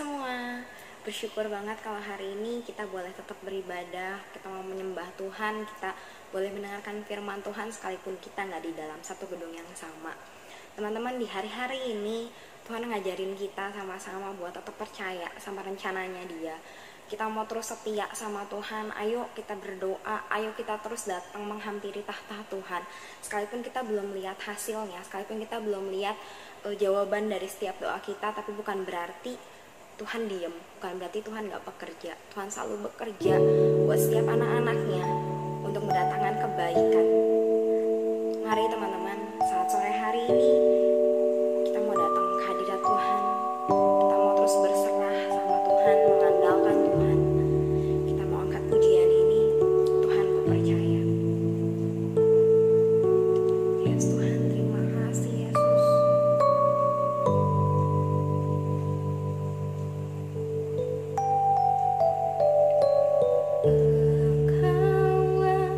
semua. Bersyukur banget kalau hari ini kita boleh tetap beribadah, kita mau menyembah Tuhan, kita boleh mendengarkan firman Tuhan sekalipun kita nggak di dalam satu gedung yang sama. Teman-teman, di hari-hari ini Tuhan ngajarin kita sama-sama buat tetap percaya sama rencananya Dia. Kita mau terus setia sama Tuhan, ayo kita berdoa, ayo kita terus datang menghampiri tahta Tuhan. Sekalipun kita belum lihat hasilnya, sekalipun kita belum lihat jawaban dari setiap doa kita, tapi bukan berarti Tuhan diem, bukan berarti Tuhan gak bekerja. Tuhan selalu bekerja buat setiap anak-anaknya untuk mendatangkan kebaikan. Mari teman-teman, saat sore hari ini kita mau datang ke hadirat Tuhan. Kita mau terus berserah sama Tuhan, mengandalkan Tuhan. Kita mau angkat pujian ini, Tuhan ku percaya. Yes Tuhan, terima kasih Yesus. Engkaulah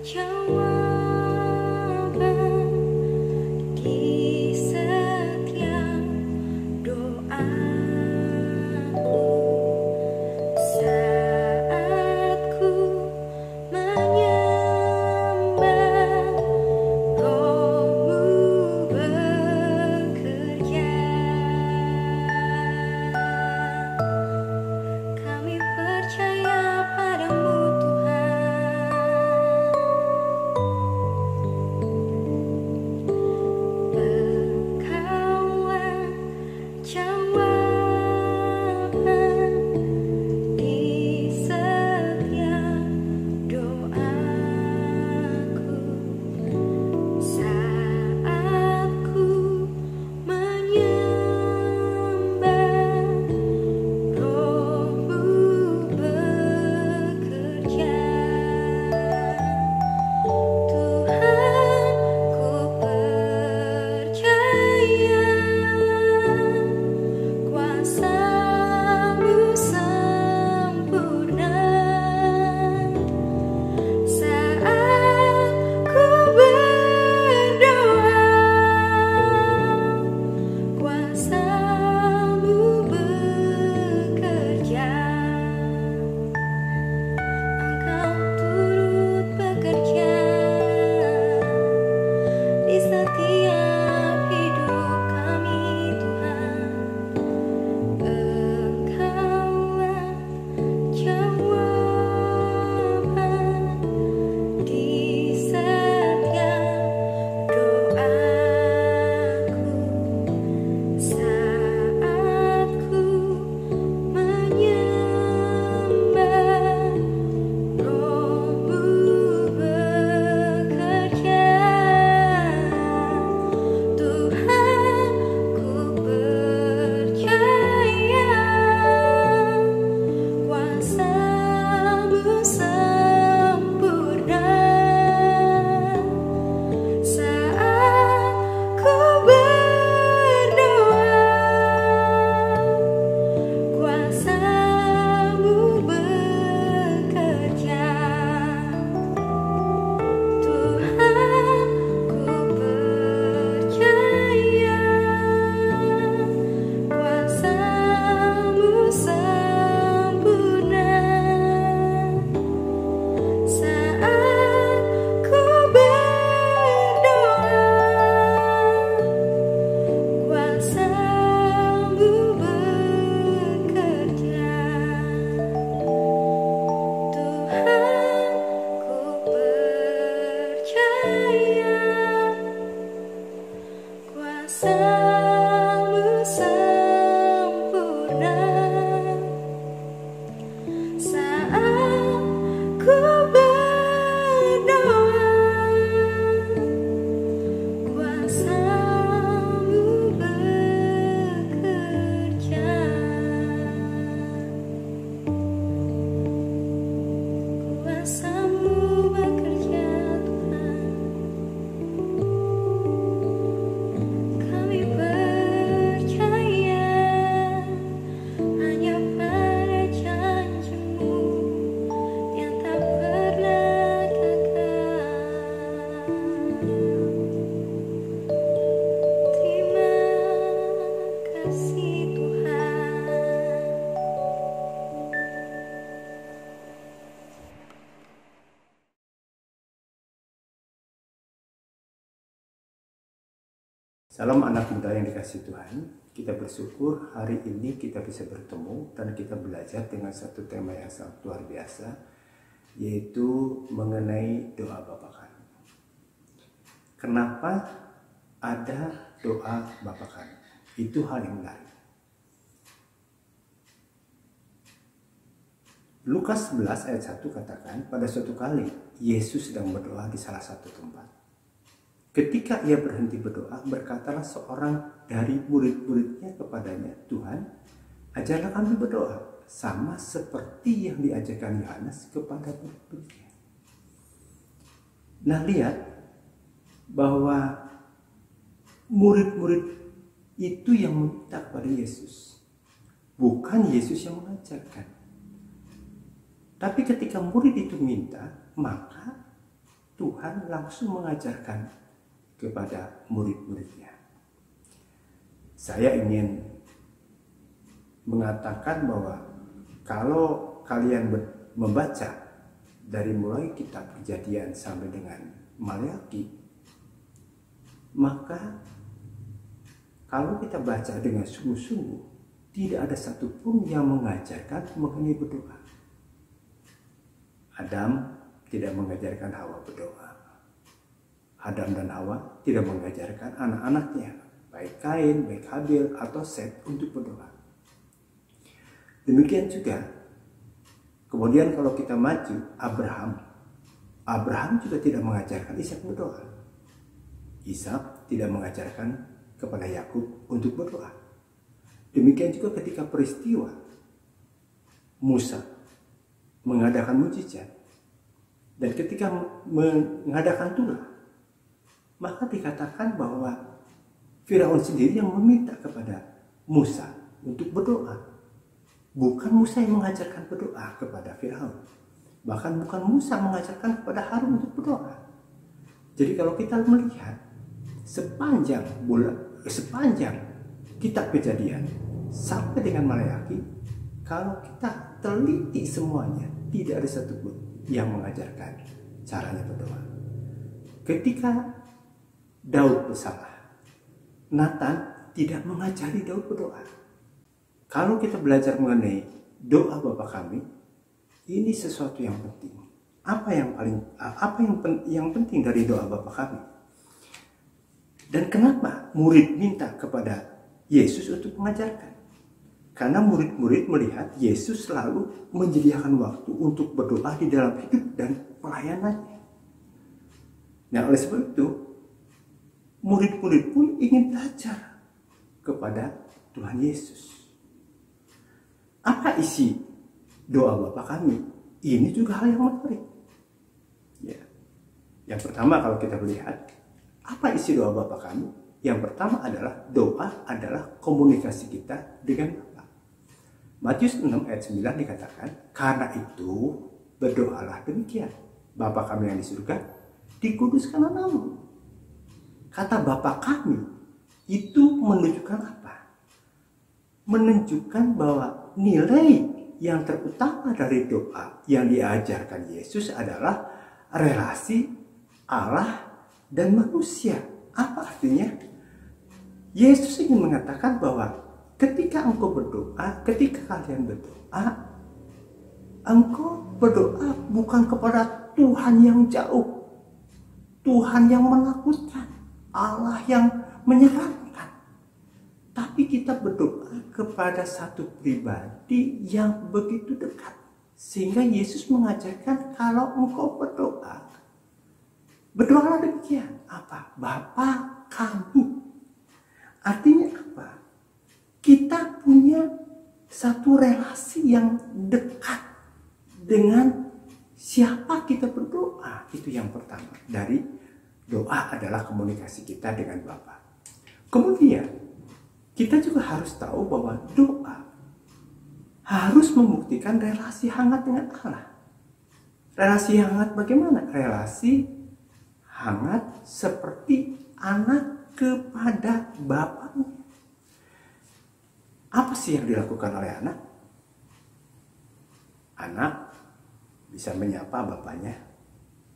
jawaban di Salam anak muda yang dikasihi Tuhan. Kita bersyukur hari ini kita bisa bertemu dan kita belajar dengan satu tema yang sangat luar biasa, yaitu mengenai doa Bapa Kami. Kenapa ada doa Bapa Kami? Itu hal yang menarik. Lukas 11 ayat 1 katakan, pada suatu kali Yesus sedang berdoa di salah satu tempat. Ketika ia berhenti berdoa, berkatalah seorang dari murid-muridnya kepadanya, Tuhan, ajarlah kami berdoa, sama seperti yang diajarkan Yohanes kepada murid-muridnya. Nah, lihat bahwa murid-murid itu yang meminta kepada Yesus, bukan Yesus yang mengajarkan. Tapi ketika murid itu minta, maka Tuhan langsung mengajarkan kepada murid-muridnya. Saya ingin mengatakan bahwa kalau kalian membaca dari mulai kitab Kejadian sampai dengan Maleakhi, maka kalau kita baca dengan sungguh-sungguh, tidak ada satupun yang mengajarkan mengenai berdoa. Adam tidak mengajarkan Hawa berdoa. Adam dan Hawa tidak mengajarkan anak-anaknya, baik Kain, baik Habil, atau Set untuk berdoa. Demikian juga, kemudian kalau kita maju, Abraham juga tidak mengajarkan Ishak berdoa. Ishak tidak mengajarkan kepada Yakub untuk berdoa. Demikian juga ketika peristiwa Musa mengadakan mujizat, dan ketika mengadakan tulah, maka dikatakan bahwa Firaun sendiri yang meminta kepada Musa untuk berdoa. Bukan Musa yang mengajarkan berdoa kepada Firaun. Bahkan bukan Musa mengajarkan kepada Harun untuk berdoa. Jadi kalau kita melihat sepanjang kitab Kejadian sampai dengan Maleakhi, kalau kita teliti semuanya, tidak ada satupun yang mengajarkan caranya berdoa. Ketika Daud bersalah, Nathan tidak mengajari Daud berdoa. Kalau kita belajar mengenai doa Bapa Kami, ini sesuatu yang penting. Apa yang penting dari doa Bapa Kami? Dan kenapa murid minta kepada Yesus untuk mengajarkan? Karena murid-murid melihat Yesus selalu menyediakan waktu untuk berdoa di dalam hidup dan pelayanannya. Nah, oleh sebab itu, murid-murid pun ingin belajar kepada Tuhan Yesus. Apa isi doa Bapa Kami? Ini juga hal yang menarik. Ya. Yang pertama, kalau kita melihat apa isi doa Bapa Kami? Yang pertama adalah doa adalah komunikasi kita dengan Bapa. Matius 6 ayat 9 dikatakan, karena itu berdoalah demikian, Bapa Kami yang di surga, dikuduskanlah namamu. Kata Bapa Kami itu menunjukkan apa? Menunjukkan bahwa nilai yang terutama dari doa yang diajarkan Yesus adalah relasi Allah dan manusia. Apa artinya? Yesus ingin mengatakan bahwa ketika engkau berdoa, ketika kalian berdoa, engkau berdoa bukan kepada Tuhan yang jauh, Tuhan yang menakutkan, Allah yang menyeramkan. Tapi kita berdoa kepada satu pribadi yang begitu dekat. Sehingga Yesus mengajarkan kalau engkau berdoa, berdoalah demikian. Apa? Bapa Kami. Artinya apa? Kita punya satu relasi yang dekat dengan siapa kita berdoa. Itu yang pertama. Dari doa adalah komunikasi kita dengan Bapa. Kemudian, kita juga harus tahu bahwa doa harus membuktikan relasi hangat dengan Allah. Relasi hangat bagaimana? Relasi hangat seperti anak kepada bapaknya. Apa sih yang dilakukan oleh anak? Anak bisa menyapa bapaknya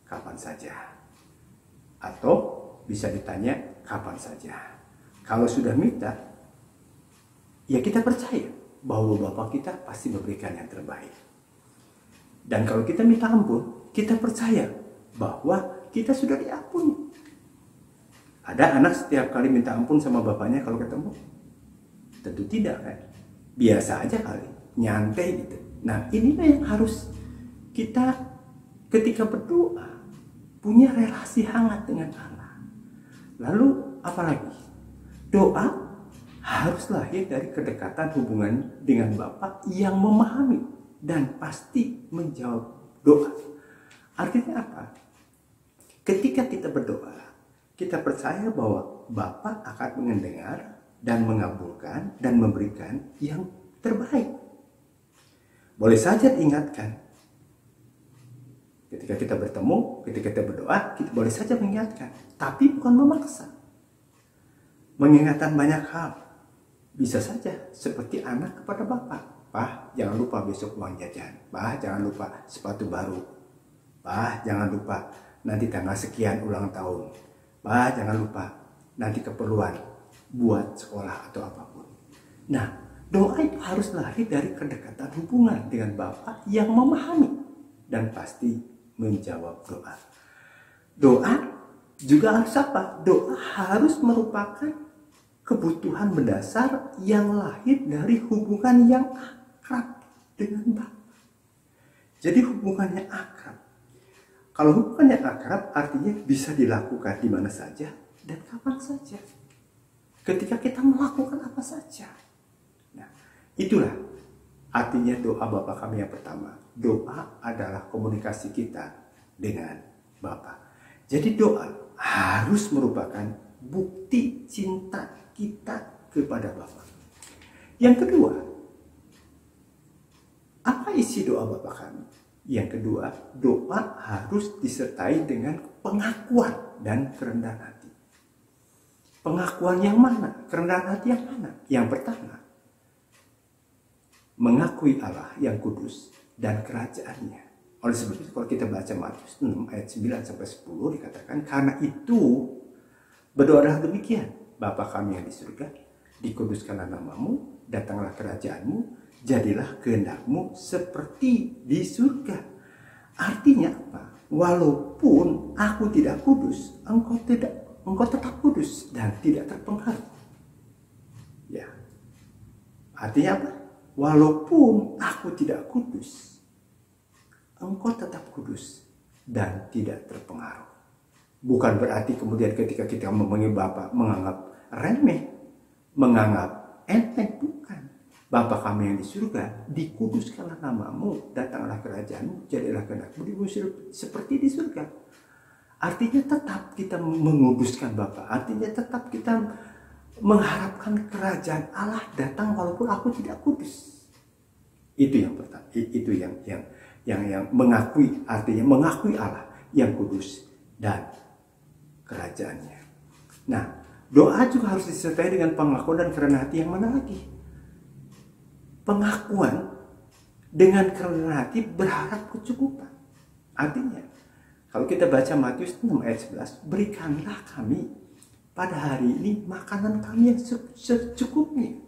kapan saja. Atau bisa ditanya kapan saja. Kalau sudah minta, ya kita percaya bahwa Bapa kita pasti memberikan yang terbaik. Dan kalau kita minta ampun, kita percaya bahwa kita sudah diampuni. Ada anak setiap kali minta ampun sama bapaknya kalau ketemu? Tentu tidak kan? Biasa aja kali, nyantai gitu. Nah, inilah yang harus kita ketika berdoa punya relasi hangat dengan Allah. Lalu apalagi? Doa harus lahir dari kedekatan hubungan dengan Bapa yang memahami dan pasti menjawab doa. Artinya apa? Ketika kita berdoa, kita percaya bahwa Bapa akan mendengar dan mengabulkan dan memberikan yang terbaik. Boleh saja diingatkan. Ketika kita bertemu, ketika kita berdoa, kita boleh saja mengingatkan. Tapi bukan memaksa. Mengingatkan banyak hal. Bisa saja seperti anak kepada bapak. Pak, jangan lupa besok uang jajan. Pak, jangan lupa sepatu baru. Pak, jangan lupa nanti tanggal sekian ulang tahun. Pak, jangan lupa nanti keperluan buat sekolah atau apapun. Nah, doa itu harus lahir dari kedekatan hubungan dengan Bapa yang memahami dan pasti menjawab doa. Doa juga harus apa? Doa harus merupakan kebutuhan mendasar yang lahir dari hubungan yang akrab dengan Bapa. Jadi hubungannya akrab. Kalau hubungannya akrab artinya bisa dilakukan di mana saja dan kapan saja. Ketika kita melakukan apa saja. Nah, itulah artinya doa Bapa kami yang pertama. Doa adalah komunikasi kita dengan Bapa. Jadi doa harus merupakan bukti cinta kita kepada Bapa. Yang kedua, apa isi doa Bapa kami? Yang kedua, doa harus disertai dengan pengakuan dan kerendahan hati. Pengakuan yang mana? Kerendahan hati yang mana? Yang pertama, mengakui Allah yang kudus dan kerajaannya. Oleh sebab itu kalau kita baca Matius 6 ayat 9-10 dikatakan, karena itu berdoalah demikian, Bapa kami yang di surga, dikuduskanlah namamu, datanglah kerajaanmu, jadilah kehendakmu seperti di surga. Artinya apa? Walaupun aku tidak kudus, engkau tetap kudus dan tidak terpengaruh. Ya. Artinya apa? Walaupun aku tidak kudus, engkau tetap kudus dan tidak terpengaruh. Bukan berarti kemudian ketika kita memanggil Bapa menganggap remeh, menganggap enteng, bukan. Bapa kami yang di surga, dikuduskanlah namamu, datanglah kerajaanmu, jadilah kehendakmu di bumi seperti di surga. Artinya tetap kita menguduskan Bapa, artinya tetap kita mengharapkan kerajaan Allah datang walaupun aku tidak kudus. Itu yang pertama, itu yang mengakui, artinya mengakui Allah yang kudus dan kerajaannya. Nah, doa juga harus disertai dengan pengakuan dan kerendahan hati yang mana lagi? Pengakuan dengan kerendahan hati berharap kecukupan. Artinya, kalau kita baca Matius 6 ayat 11, berikanlah kami pada hari ini makanan kami yang secukupnya.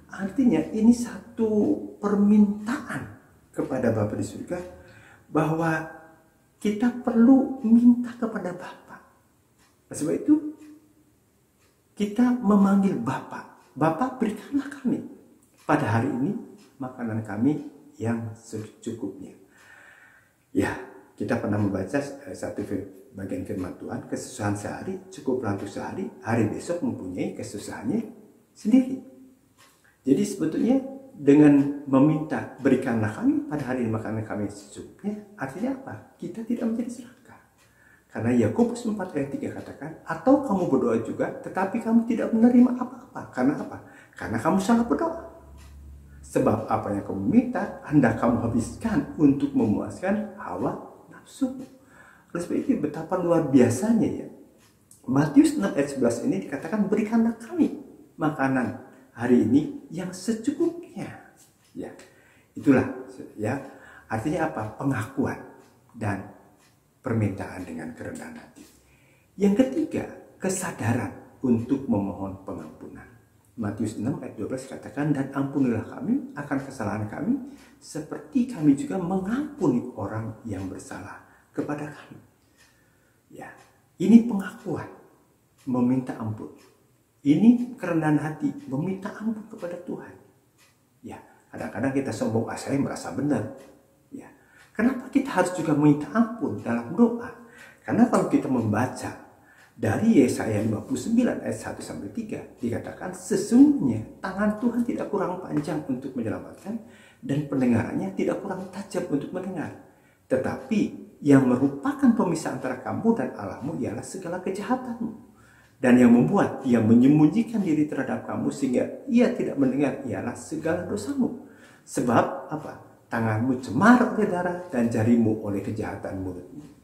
Artinya ini satu permintaan kepada Bapa di surga bahwa kita perlu minta kepada Bapa. Sebab itu kita memanggil Bapa. Bapa, berikanlah kami pada hari ini makanan kami yang secukupnya. Ya, kita pernah membaca satu bagian firman Tuhan, kesusahan sehari cukuplah untuk sehari, hari besok mempunyai kesusahannya sendiri. Jadi sebetulnya dengan meminta berikanlah kami pada hari ini makanan kami secukupnya, artinya apa? Kita tidak menjadi serakah. Karena Yakobus 4 ayat 3 katakan, atau kamu berdoa juga tetapi kamu tidak menerima apa-apa. Karena apa? Karena kamu salah berdoa. Sebab apa yang kamu minta, hendak kamu habiskan untuk memuaskan hawa nafsu. Oleh sebab itu betapa luar biasanya ya. Matius 6 ayat 11 ini dikatakan, berikanlah kami makanan hari ini yang secukupnya. Ya, itulah ya. Artinya apa? Pengakuan dan permintaan dengan kerendahan hati. Yang ketiga, kesadaran untuk memohon pengampunan. Matius 6 ayat 12 katakan, dan ampunilah kami akan kesalahan kami, seperti kami juga mengampuni orang yang bersalah kepada kami. Ya, ini pengakuan, meminta ampun. Ini kerendahan hati, meminta ampun kepada Tuhan. Ya, kadang-kadang kita sombong, saya merasa benar. Ya, kenapa kita harus juga meminta ampun dalam doa? Karena kalau kita membaca dari Yesaya 59 ayat 1-3 dikatakan, sesungguhnya tangan Tuhan tidak kurang panjang untuk menyelamatkan dan pendengarannya tidak kurang tajam untuk mendengar. Tetapi yang merupakan pemisah antara kamu dan Allahmu ialah segala kejahatanmu. Dan yang membuat ia menyembunyikan diri terhadap kamu sehingga ia tidak mendengar ialah segala dosamu. Sebab apa? Tanganmu cemar oleh darah dan jarimu oleh kejahatan mulutmu.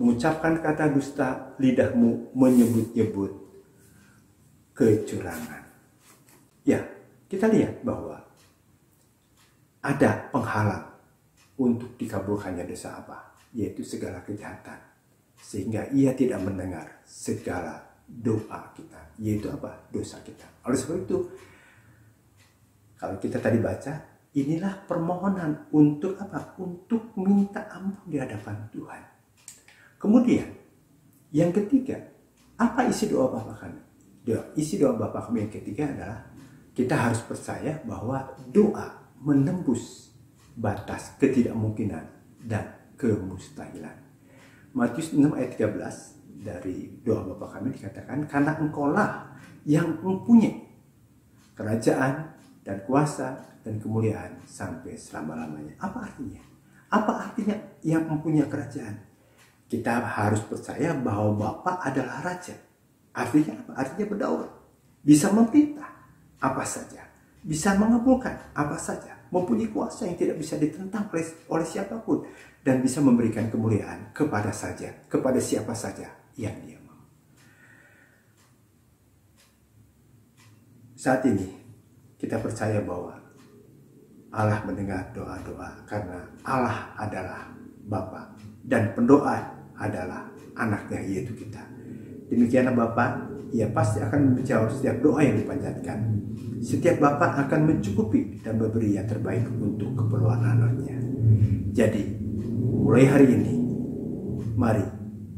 Mengucapkan kata dusta, lidahmu menyebut-nyebut kecurangan. Ya, kita lihat bahwa ada penghalang untuk dikabulkannya dosa apa? Yaitu segala kejahatan. Sehingga ia tidak mendengar segala doa kita. Yaitu apa? Dosa kita. Oleh sebab itu, kalau kita tadi baca, inilah permohonan untuk apa? Untuk minta ampun di hadapan Tuhan. Kemudian, yang ketiga, apa isi doa Bapa kami? Isi doa Bapa kami yang ketiga adalah kita harus percaya bahwa doa menembus batas ketidakmungkinan dan kemustahilan. Matius 6 ayat 13 dari doa Bapa kami dikatakan, karena engkaulah yang mempunyai kerajaan dan kuasa dan kemuliaan sampai selama-lamanya. Apa artinya? Apa artinya yang mempunyai kerajaan? Kita harus percaya bahwa Bapa adalah Raja. Artinya apa? Artinya berdaulat. Bisa memerintah apa saja. Bisa mengabulkan apa saja. Mempunyai kuasa yang tidak bisa ditentang oleh siapapun. Dan bisa memberikan kemuliaan kepada siapa saja yang Dia mau. Saat ini kita percaya bahwa Allah mendengar doa-doa karena Allah adalah Bapa dan pendoa adalah anaknya, yaitu kita. Demikianlah Bapa, Ia pasti akan menjawab setiap doa yang dipanjatkan. Setiap Bapa akan mencukupi dan memberi yang terbaik untuk keperluan anaknya. Jadi, mulai hari ini, mari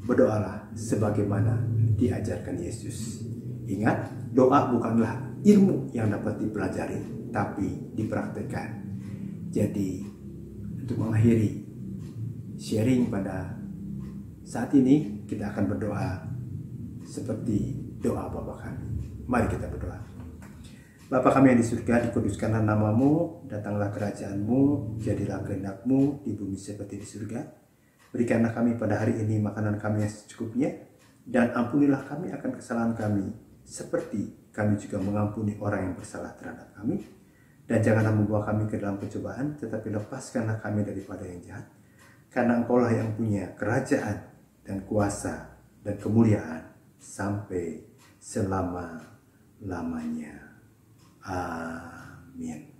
berdoalah sebagaimana diajarkan Yesus. Ingat, doa bukanlah ilmu yang dapat dipelajari, tapi dipraktikkan. Jadi, untuk mengakhiri sharing pada saat ini, kita akan berdoa seperti doa Bapa kami. Mari kita berdoa. Bapa kami yang di surga, dikuduskanlah nama-Mu, datanglah kerajaan-Mu, jadilah kehendak-Mu di bumi seperti di surga. Berikanlah kami pada hari ini makanan kami yang secukupnya, dan ampunilah kami akan kesalahan kami, seperti kami juga mengampuni orang yang bersalah terhadap kami. Dan janganlah membawa kami ke dalam pencobaan, tetapi lepaskanlah kami daripada yang jahat. Karena Engkaulah yang punya kerajaan dan kuasa dan kemuliaan sampai selama-lamanya. Amin.